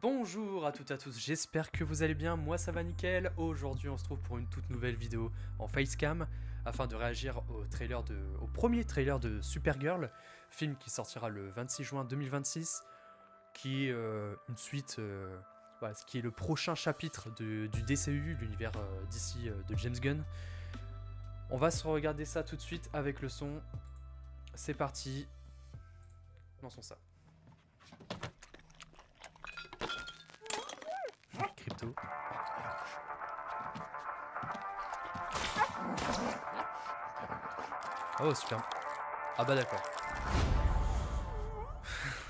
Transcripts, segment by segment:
Bonjour à toutes et à tous, j'espère que vous allez bien, moi ça va nickel. Aujourd'hui on se trouve pour une toute nouvelle vidéo en facecam afin de réagir au premier trailer de Supergirl, film qui sortira le 26 juin 2026, qui est une suite, voilà, ce qui est le prochain chapitre du DCU, l'univers d'ici de James Gunn. On va se regarder ça tout de suite avec le son, c'est parti, lançons ça. Crypto. Oh super. Ah bah d'accord.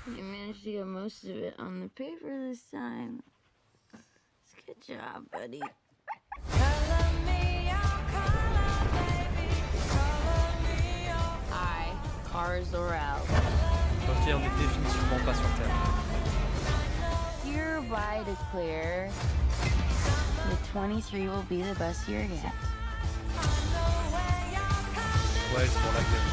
You managed to get most of it on the paper this time. Good job, buddy. Hi, Kara Zor-El. Ok, on est définitivement pas sur Terre. Hereby declare the 23 will be the best year yet. Ouais, c'est pour la gueule.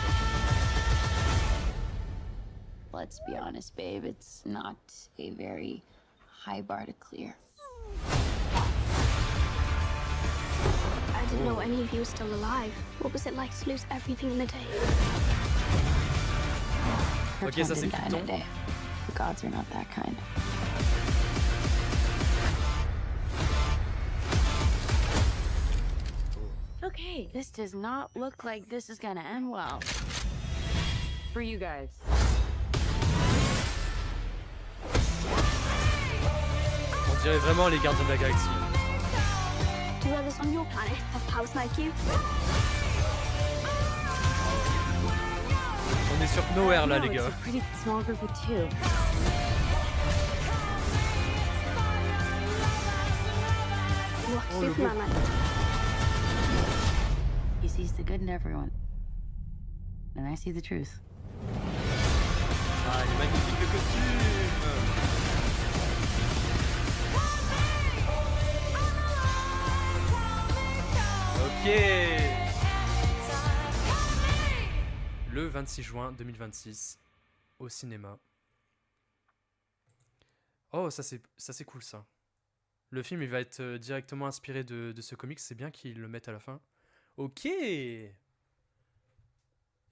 Let's be honest, babe, it's not a very high bar to clear. I didn't know any of you were still alive. What was it like to lose everything in the day? Ok, ça c'est Pretend to die in a Krypton. day. The gods are not that kind. Okay, this does not look like this is gonna end well. For you guys. On dirait vraiment les gardiens de la galaxie. Do others on your planet have powers like you? On est sur Nowhere là No, les it's gars. a pretty small group of two. What Oh, le Superman beau. like? He sees the good in everyone. And I see the truth. Ah, il est magnifique le costume. Ok. Le 26 juin 2026 au cinéma. Oh, ça c'est cool ça. Le film il va être directement inspiré de ce comics, c'est bien qu'ils le mettent à la fin. Ok. Et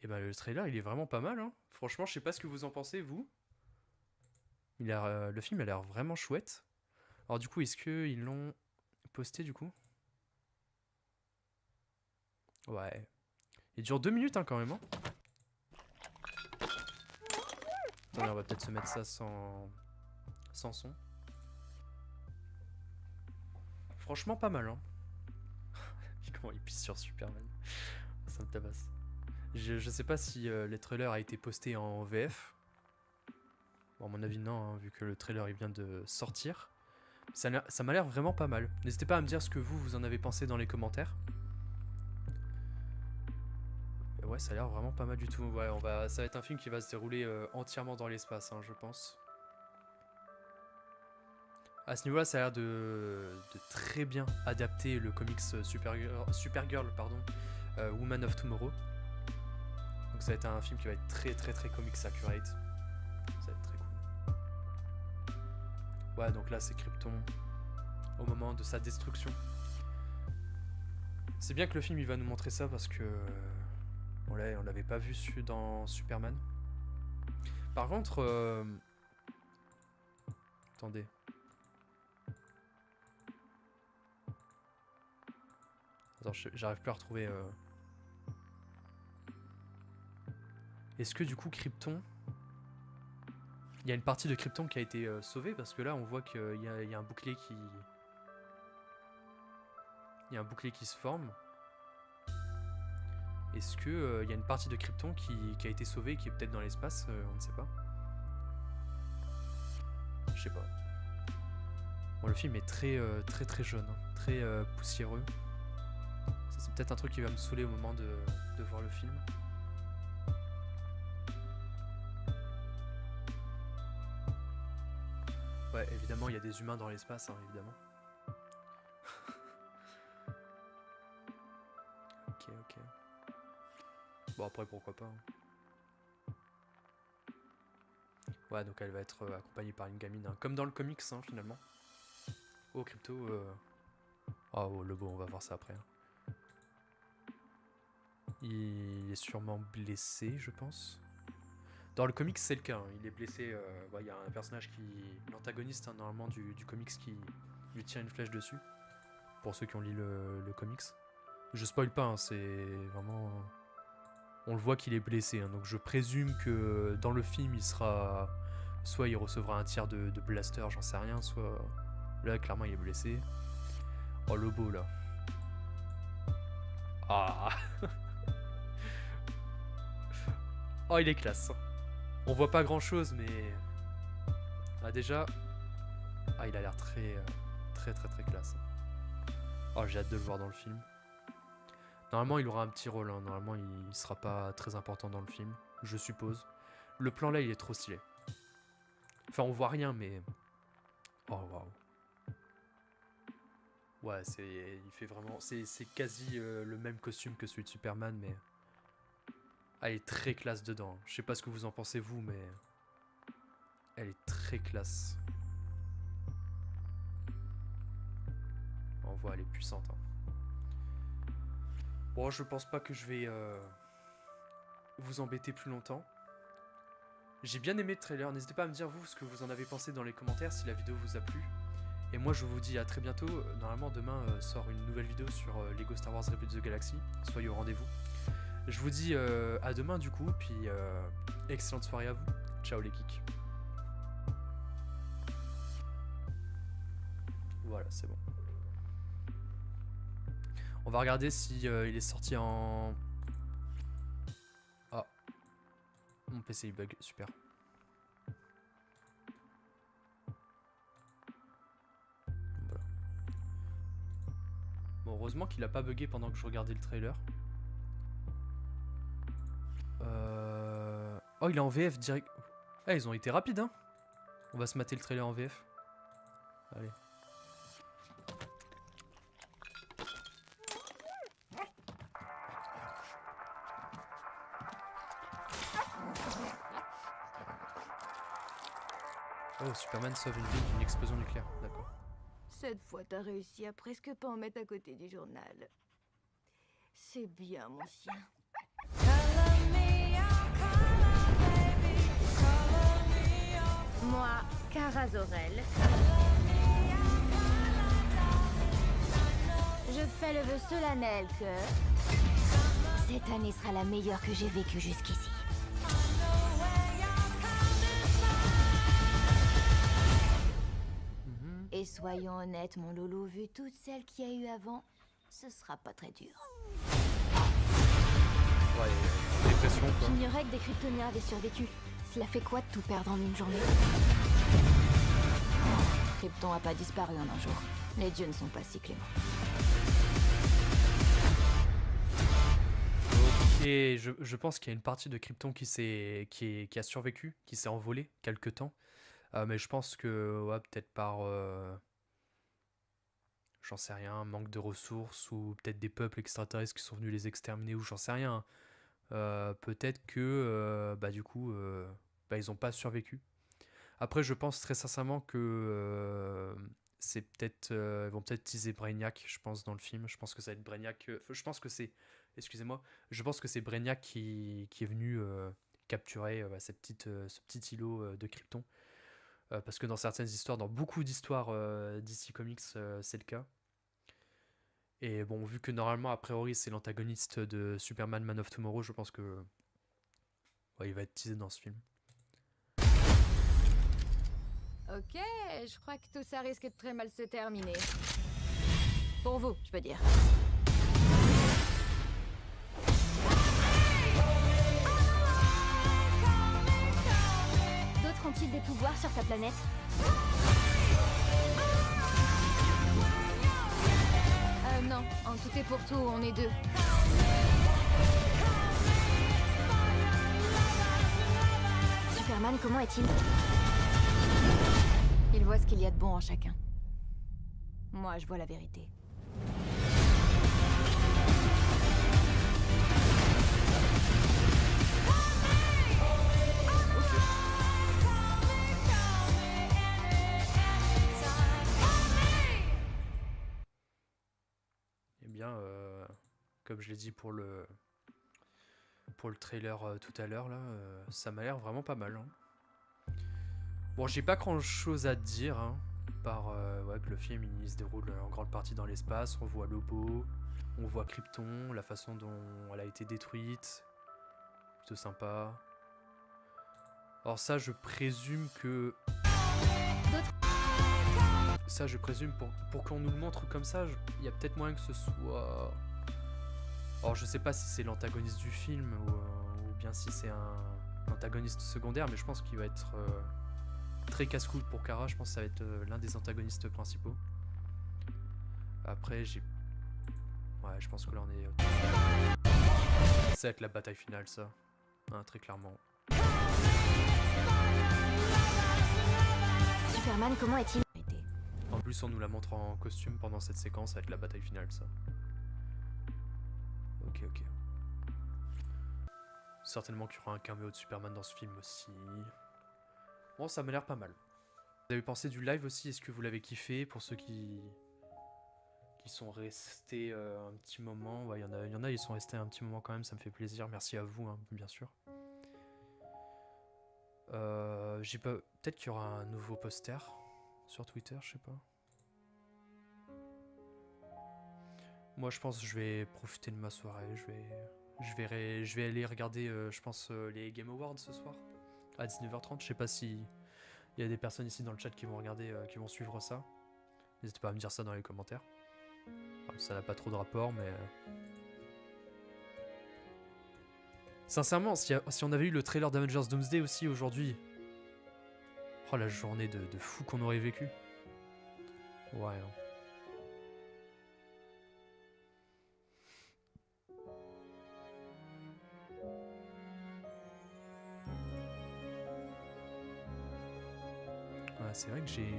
bah le trailer il est vraiment pas mal hein. Franchement je sais pas ce que vous en pensez vous. Le film a l'air vraiment chouette. Alors du coup est-ce qu'ils l'ont posté du coup? Ouais. Il dure 2 minutes hein, quand même hein. Attendez on va peut-être se mettre ça sans son. Franchement pas mal hein. Comment il pisse sur Superman. Ça me tabasse. Je sais pas si les trailers a été posté en VF. Bon, à mon avis non, hein, vu que le trailer il vient de sortir. Ça m'a l'air vraiment pas mal. N'hésitez pas à me dire ce que vous en avez pensé dans les commentaires. Et ouais, ça a l'air vraiment pas mal du tout. Ouais, ça va être un film qui va se dérouler entièrement dans l'espace, hein, je pense. À ce niveau-là, ça a l'air de très bien adapter le comics Supergirl, Woman of Tomorrow. Donc ça va être un film qui va être très comics accurate. Ça va être très cool. Ouais, donc là c'est Krypton au moment de sa destruction. C'est bien que le film il va nous montrer ça parce que on l'avait pas vu dans Superman. Par contre, attendez. Attends, j'arrive plus à retrouver. Est-ce que du coup Krypton, il y a une partie de Krypton qui a été sauvée parce que là on voit qu'il y a un bouclier qui, se forme. Est-ce que il y a une partie de Krypton qui a été sauvée et qui est peut-être dans l'espace, on ne sait pas. Je sais pas. Bon, le film est très jaune, hein, très poussiéreux. Ça c'est peut-être un truc qui va me saouler au moment de voir le film. Ouais, évidemment, il y a des humains dans l'espace, hein, évidemment. Ok. Bon, après, pourquoi pas. Hein. Ouais, donc elle va être accompagnée par une gamine, hein, comme dans le comics, hein, finalement. Oh, Crypto... Oh, le beau, on va voir ça après. Hein. Il est sûrement blessé, je pense. Dans le comics, c'est le cas. Hein. Il est blessé. Il y a un personnage qui... L'antagoniste, hein, normalement, du comics qui lui tire une flèche dessus. Pour ceux qui ont lu le comics. Je spoil pas, hein, c'est vraiment... On le voit qu'il est blessé. Hein, donc je présume que dans le film, il sera... Soit il recevra un tir de blaster, j'en sais rien. Soit... Là, clairement, il est blessé. Oh, le beau, là. Ah. Oh, il est classe. On voit pas grand chose, mais... Ah, déjà... Ah, il a l'air très classe. Oh, j'ai hâte de le voir dans le film. Normalement, il aura un petit rôle. Hein. Normalement, il sera pas très important dans le film, je suppose. Le plan là, il est trop stylé. Enfin, on voit rien, mais... Oh, waouh. Ouais, il fait vraiment... C'est quasi le même costume que celui de Superman, mais... Elle est très classe dedans. Je sais pas ce que vous en pensez, vous, mais... Elle est très classe. On voit, elle est puissante. Hein. Bon, je pense pas que je vais vous embêter plus longtemps. J'ai bien aimé le trailer. N'hésitez pas à me dire, vous, ce que vous en avez pensé dans les commentaires, si la vidéo vous a plu. Et moi, je vous dis à très bientôt. Normalement, demain sort une nouvelle vidéo sur Lego Star Wars Reboot the Galaxy. Soyez au rendez-vous. Je vous dis à demain, du coup. Puis, excellente soirée à vous. Ciao, les geeks. Voilà, c'est bon. On va regarder si il est sorti en... Ah. Mon PC il bug, super. Voilà. Bon, heureusement qu'il a pas bugué pendant que je regardais le trailer. Oh, il est en VF direct. Ah, ils ont été rapides, hein. On va se mater le trailer en VF. Allez. Oh, Superman sauve une ville d'une explosion nucléaire, d'accord. Cette fois, t'as réussi à presque pas en mettre à côté du journal. C'est bien, mon chien. Moi, Kara Zor-El, je fais le vœu solennel que cette année sera la meilleure que j'ai vécue jusqu'ici. Et soyons honnêtes, mon loulou, vu toutes celles qu'il y a eu avant, ce sera pas très dur. Ouais, dépression quoi. J'ignorais que des kryptoniens avaient survécu. Cela fait quoi de tout perdre en une journée? Krypton a pas disparu en un jour. Les dieux ne sont pas si cléments. Ok, je pense qu'il y a une partie de Krypton qui a survécu, qui s'est envolée quelque temps. Mais je pense que, ouais, peut-être par... j'en sais rien, manque de ressources, ou peut-être des peuples extraterrestres qui sont venus les exterminer, ou j'en sais rien. Peut-être que, du coup, ils n'ont pas survécu. Après, je pense très sincèrement que c'est peut-être... ils vont peut-être teaser Brainiac, je pense, dans le film. Je pense que ça va être Brainiac... je pense que c'est... Excusez-moi. Je pense que c'est Brainiac qui est venu capturer ce petit îlot de Krypton. Parce que dans certaines histoires, dans beaucoup d'histoires DC Comics, c'est le cas. Et bon, vu que normalement, a priori, c'est l'antagoniste de Superman Man of Tomorrow, je pense que il va être teasé dans ce film. Ok, je crois que tout ça risque de très mal se terminer. Pour vous, je veux dire. D'autres ont-ils des pouvoirs sur ta planète? Non, en tout et pour tout, on est deux. Superman, comment est-il? Il voit ce qu'il y a de bon en chacun. Moi, je vois la vérité. comme je l'ai dit pour le trailer tout à l'heure, là, ça m'a l'air vraiment pas mal. Hein. Bon, j'ai pas grand chose à dire, hein, par ouais, que le film il se déroule en grande partie dans l'espace. On voit Lobo, on voit Krypton, la façon dont elle a été détruite. Plutôt sympa. Alors ça, je présume que... Ça, je présume, pour qu'on nous le montre comme ça, il y a peut-être moyen que ce soit... Alors, je sais pas si c'est l'antagoniste du film ou bien si c'est un antagoniste secondaire, mais je pense qu'il va être très casse-couille pour Kara. Je pense que ça va être l'un des antagonistes principaux. Après, j'ai... Ouais, je pense que là, on est... Ça va être la bataille finale, ça. Hein, très clairement. Superman, comment est-il? En plus, on nous la montre en costume pendant cette séquence, ça va être la bataille finale, ça. Ok, ok. Certainement qu'il y aura un caméo de Superman dans ce film aussi. Bon, ça m'a l'air pas mal. Vous avez pensé du live aussi? Est-ce que vous l'avez kiffé? Pour ceux qui sont restés un petit moment. Ouais, il y en a, ils sont restés un petit moment quand même, ça me fait plaisir. Merci à vous, hein, bien sûr. J'ai pas... Peut-être qu'il y aura un nouveau poster sur Twitter, je sais pas. Moi, je pense que je vais profiter de ma soirée. Je vais aller regarder, je pense, les Game Awards ce soir à 19h30. Je sais pas si il y a des personnes ici dans le chat qui vont regarder, qui vont suivre ça. N'hésitez pas à me dire ça dans les commentaires. Enfin, ça n'a pas trop de rapport, mais... Sincèrement, si on avait eu le trailer d'Avengers Doomsday aussi aujourd'hui... Oh, la journée de fou qu'on aurait vécu. Ouais. Hein. Ouais, c'est vrai que j'ai...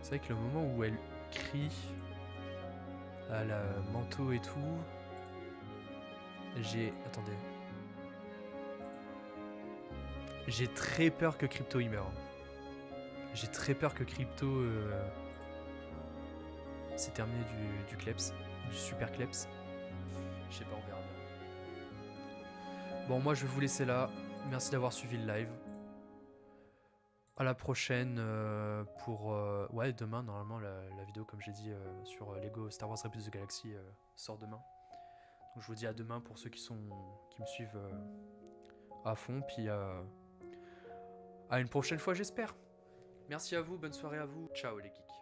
C'est vrai que le moment où elle crie à la manteau et tout... J'ai... Attendez. J'ai très peur que Krypto y meure. J'ai très peur que Krypto... C'est terminé du Kleps. Du super Kleps. Je sais pas, on verra bien. Bon, moi je vais vous laisser là. Merci d'avoir suivi le live. À la prochaine pour... ouais, demain, normalement, la vidéo, comme j'ai dit, sur Lego Star Wars Rebels of the Galaxy sort demain. Donc je vous dis à demain pour ceux qui me suivent à fond. Puis à une prochaine fois, j'espère. Merci à vous, bonne soirée à vous. Ciao les geeks.